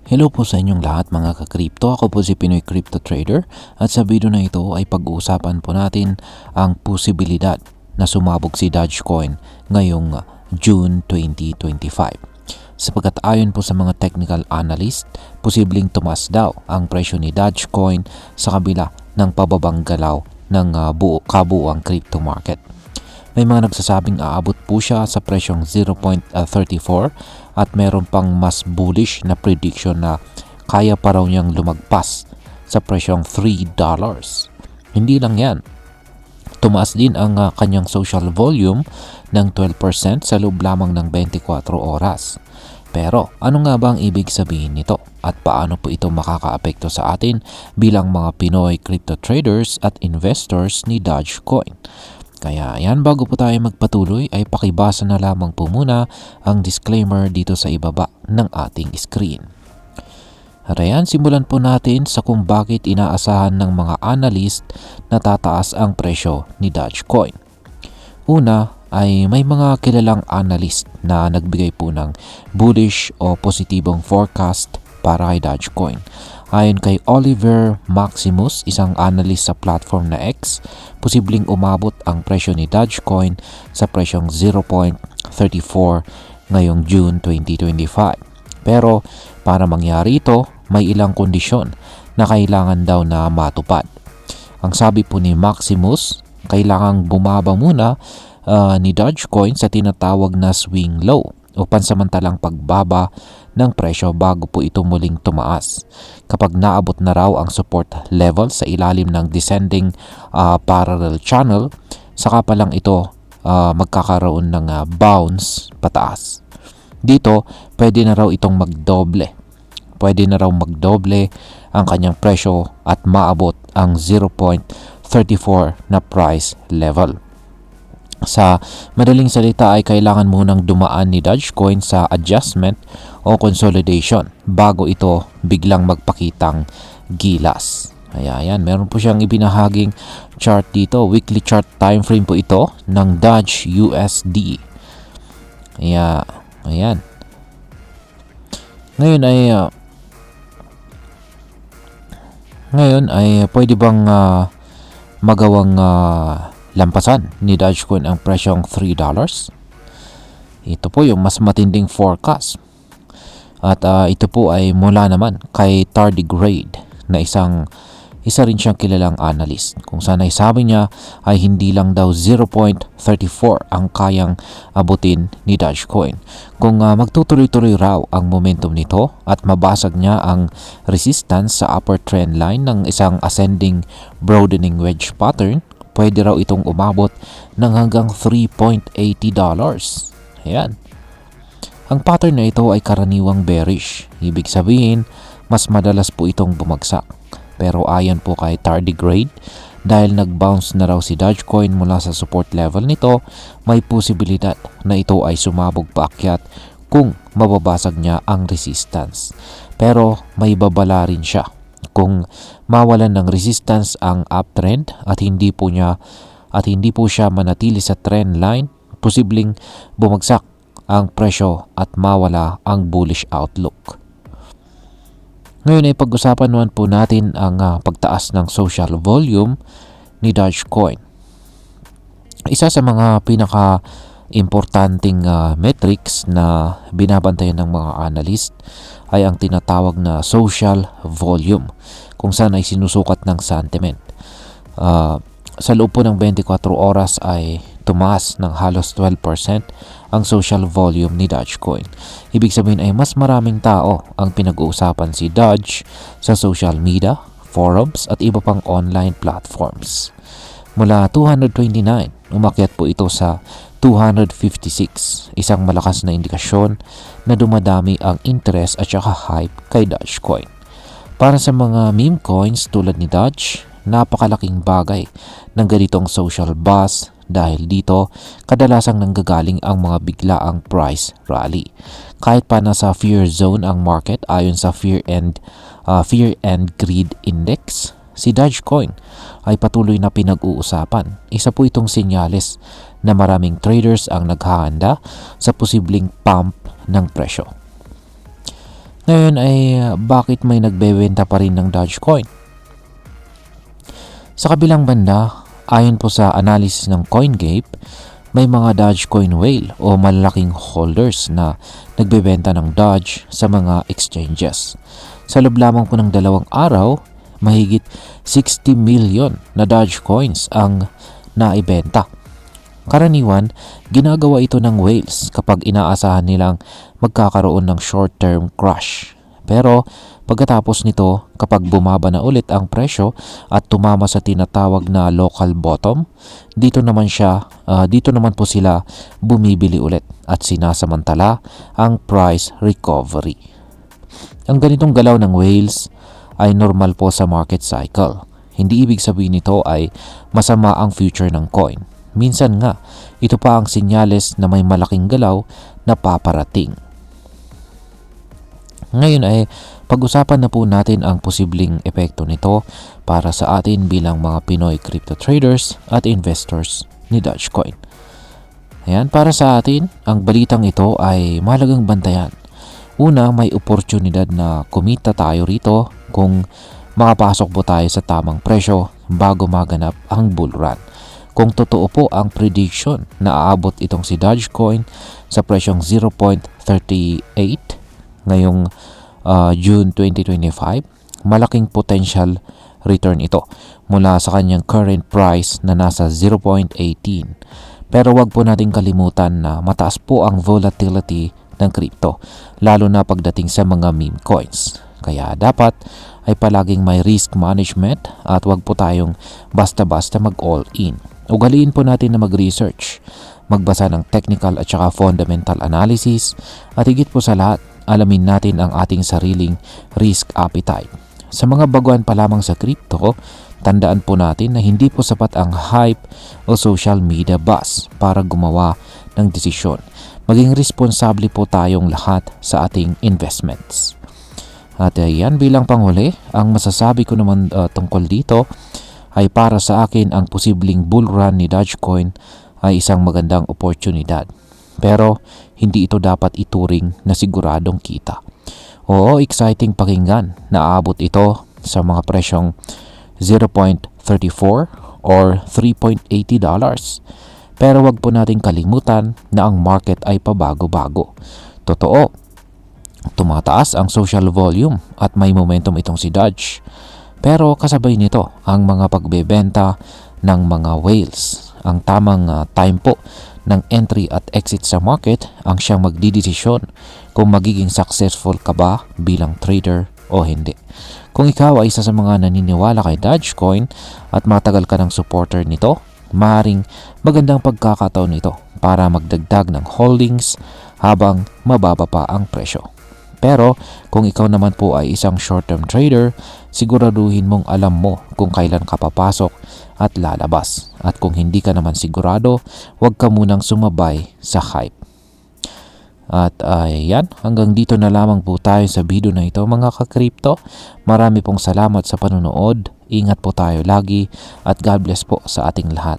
Hello po sa inyong lahat mga ka-crypto. Ako po si Pinoy Crypto Trader at sa video na ito ay pag-uusapan po natin ang posibilidad na sumabog si Dogecoin ngayong June 2025. Sapagkat ayon po sa mga technical analyst, posibleng tumaas daw ang presyo ni Dogecoin sa kabila ng pababang galaw ng kabuuang crypto market. May mga nagsasabing aabot po siya sa presyong 0.34 at meron pang mas bullish na prediction na kaya pa raw niyang lumagpas sa presyong $3. Hindi lang yan. Tumaas din ang kanyang social volume ng 12% sa loob lamang ng 24 oras. Pero ano nga ba ang ibig sabihin nito at paano po ito makakaapekto sa atin bilang mga Pinoy crypto traders at investors ni Dogecoin? Kaya yan, bago po tayo magpatuloy ay pakibasa na lamang po muna ang disclaimer dito sa ibaba ng ating screen. At ayan, simulan po natin sa kung bakit inaasahan ng mga analyst na tataas ang presyo ni Dogecoin. Una ay may mga kilalang analyst na nagbigay po ng bullish o positibong forecast para kay Dogecoin. Ayon kay Oliver Maximus, isang analyst sa platform na X, posibleng umabot ang presyo ni Dogecoin sa presyong 0.34 ngayong June 2025. Pero para mangyari ito, may ilang kondisyon na kailangan daw na matupad. Ang sabi po ni Maximus, kailangang bumaba muna ni Dogecoin sa tinatawag na swing low o pansamantalang pagbaba ng presyo bago po ito muling tumaas. Kapag naabot na raw ang support level sa ilalim ng descending parallel channel, saka pa lang ito magkakaroon ng bounce pataas. Dito, pwede na raw itong magdoble. Pwede na raw magdoble ang kanyang presyo at maabot ang 0.34 na price level. Sa madaling salita ay kailangan munang dumaan ni Dogecoin sa adjustment o consolidation bago ito biglang magpakitang gilas. Ayan, meron po siyang ibinahaging chart dito. Weekly chart time frame po ito ng Doge USD. Ayan. Ngayon ay pwede bang magawang lampasan ni Dogecoin ang presyong $3? Ito po yung mas matinding forecast. At ito po ay mula naman kay Tardigrade na isa rin siyang kilalang analyst. Kung saan ay sabi niya ay hindi lang daw 0.34 ang kayang abutin ni Dogecoin. Kung magtutuloy-tuloy raw ang momentum nito at mabasag niya ang resistance sa upper trend line ng isang ascending broadening wedge pattern, pwede raw itong umabot ng hanggang $3.80. Ayan. Ang pattern na ito ay karaniwang bearish. Ibig sabihin, mas madalas po itong bumagsak. Pero ayon po kay Tardigrade, dahil nag-bounce na raw si Dogecoin mula sa support level nito, may posibilidad na ito ay sumabog paakyat kung mababasag niya ang resistance. Pero may babala rin siya. Kung mawalan ng resistance ang uptrend at hindi po siya manatili sa trend line, posibleng bumagsak ang presyo at mawala ang bullish outlook. Ngayon ay pag-usapan naman po natin ang pagtaas ng social volume ni Dogecoin. Isa sa mga pinaka-importanting metrics na binabantayan ng mga analyst ay ang tinatawag na social volume, kung saan ay sinusukat ng sentiment. Sa loob po ng 24 oras ay tumaas ng halos 12% ang social volume ni Dogecoin. Ibig sabihin ay mas maraming tao ang pinag-uusapan si Doge sa social media, forums at iba pang online platforms. Mula 229, umakyat po ito sa 256, isang malakas na indikasyon na dumadami ang interest at saka hype kay Dogecoin. Para sa mga meme coins tulad ni Doge, napakalaking bagay ng ganitong social buzz dahil dito kadalasang nanggagaling ang mga biglaang price rally. Kahit pa nasa fear zone ang market ayon sa Fear and Greed Index, si Dogecoin ay patuloy na pinag-uusapan. Isa po itong senyales na maraming traders ang naghahanda sa posibleng pump ng presyo. Ngayon ay bakit may nagbebenta pa rin ng Dogecoin? Sa kabilang banda, ayon po sa analysis ng CoinGape, may mga Dogecoin whale o malalaking holders na nagbebenta ng Doge sa mga exchanges. Sa loob lamang po ng 2 araw, mahigit 60 million na Dogecoins ang naibenta. Karaniwan, ginagawa ito ng whales kapag inaasahan nilang magkakaroon ng short-term crash. Pero pagkatapos nito, kapag bumaba na ulit ang presyo at tumama sa tinatawag na local bottom, dito naman po sila bumibili ulit at sinasamantala ang price recovery. Ang ganitong galaw ng whales ay normal po sa market cycle. Hindi ibig sabihin nito ay masama ang future ng coin. Minsan nga, ito pa ang senyales na may malaking galaw na paparating. Ngayon ay pag-usapan na po natin ang posibleng epekto nito para sa atin bilang mga Pinoy crypto traders at investors ni Dogecoin. Ayan, para sa atin, ang balitang ito ay mahalagang bantayan. Una, may oportunidad na kumita tayo rito kung makapasok po tayo sa tamang presyo bago maganap ang bull run. Kung totoo po ang prediction na aabot itong si Dogecoin sa presyong 0.38 ngayong June 2025, malaking potential return ito mula sa kanyang current price na nasa 0.18. Pero wag po nating kalimutan na mataas po ang volatility ng crypto, lalo na pagdating sa mga meme coins. Kaya dapat ay palaging may risk management at wag po tayong basta-basta mag-all in. Ugaliin po natin na mag-research, magbasa ng technical at saka fundamental analysis at higit po sa lahat, alamin natin ang ating sariling risk appetite. Sa mga baguhan pa lamang sa crypto, tandaan po natin na hindi po sapat ang hype o social media buzz para gumawa ng desisyon. Maging responsable po tayong lahat sa ating investments. At yan bilang panghuli, ang masasabi ko naman tungkol dito ay para sa akin ang posibleng bull run ni Dogecoin ay isang magandang oportunidad. Pero hindi ito dapat ituring na siguradong kita. Oo, exciting pakinggan na aabot ito sa mga presyong 0.34 or $3.80. Pero wag po nating kalimutan na ang market ay pabago-bago. Totoo, tumataas ang social volume at may momentum itong si Doge. Pero kasabay nito ang mga pagbebenta ng mga whales. Ang tamang time po ng entry at exit sa market ang siyang magdidesisyon kung magiging successful ka ba bilang trader o hindi. Kung ikaw ay isa sa mga naniniwala kay Dogecoin at matagal ka ng supporter nito, maaaring magandang pagkakataon nito para magdagdag ng holdings habang mababa pa ang presyo. Pero kung ikaw naman po ay isang short-term trader, siguraduhin mong alam mo kung kailan ka papasok at lalabas. At kung hindi ka naman sigurado, huwag ka munang sumabay sa hype. At ayan, hanggang dito na lamang po tayo sa video na ito mga ka-crypto. Marami pong salamat sa panonood. Ingat po tayo lagi at God bless po sa ating lahat.